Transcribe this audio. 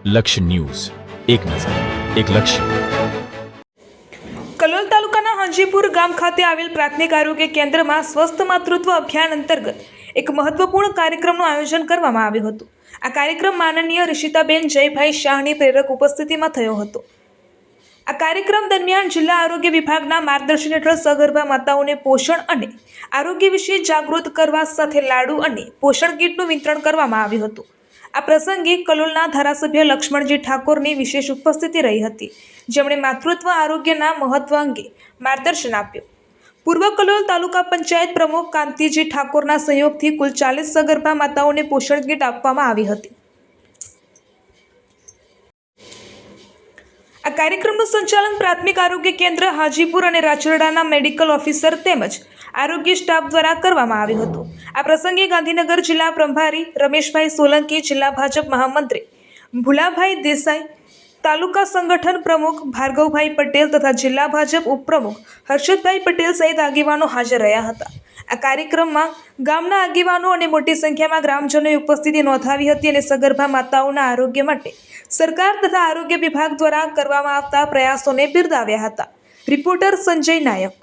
લક્ષ્ય ન્યૂઝ, એક નજર, એક લક્ષ્ય. કલોલ તાલુકાના હાજીપુર ગામ ખાતે આવેલ પ્રાથમિક આરોગ્ય કેન્દ્રમાં સ્વસ્થ માતૃત્વ અભિયાન અંતર્ગત એક મહત્વપૂર્ણ કાર્યક્રમનું આયોજન કરવામાં આવ્યું હતું. આ કાર્યક્રમ માનનીય ઋષિતાબેન જયભાઈ શાહની પ્રેરક ઉપસ્થિતિમાં થયો હતો. આ કાર્યક્રમ દરમિયાન જિલ્લા આરોગ્ય વિભાગના માર્ગદર્શન હેઠળ સગર્ભા માતાઓને પોષણ અને આરોગ્ય વિશે જાગૃત કરવા સાથે લાડુ અને પોષણ કીટનું વિતરણ કરવામાં આવ્યું હતું. આ પ્રસંગે કલોલના ધારાસભ્ય લક્ષ્મણજી ઠાકોરની વિશેષ ઉપસ્થિતિ રહી હતી, જેમણે માતૃત્વ આરોગ્યના મહત્વ અંગે માર્ગદર્શન આપ્યું. પૂર્વ કલોલ તાલુકા પંચાયત પ્રમુખ કાંતિજી ઠાકોરના સહયોગથી કુલ 40 સગર્ભા માતાઓને પોષણ કીટ આપવામાં આવી હતી. આ કાર્યક્રમનું સંચાલન પ્રાથમિક આરોગ્ય કેન્દ્ર હાજીપુર અને રાચરડાના મેડિકલ ઓફિસર તેમજ આરોગ્ય સ્ટાફ દ્વારા કરવામાં આવ્યું હતું. આ પ્રસંગે ગાંધીનગર જિલ્લા પ્રભારી રમેશભાઈ સોલંકી, જિલ્લા ભાજપ મહામંત્રી ભુલાભાઈ દેસાઈ, તાલુકા સંગઠન પ્રમુખ ભાર્ગવભાઈ પટેલ તથા જિલ્લા ભાજપ ઉપપ્રમુખ હર્ષદભાઈ પટેલ સહિત આગેવાનો હાજર રહ્યા હતા. આ કાર્યક્રમમાં ગામના આગેવાનો અને મોટી સંખ્યામાં ગ્રામજનોએ ઉપસ્થિતિ નોંધાવી હતી અને સગર્ભા માતાઓના આરોગ્ય માટે સરકાર તથા આરોગ્ય વિભાગ દ્વારા કરવામાં આવતા પ્રયાસોને બિરદાવ્યા હતા. રિપોર્ટર સંજય નાયક.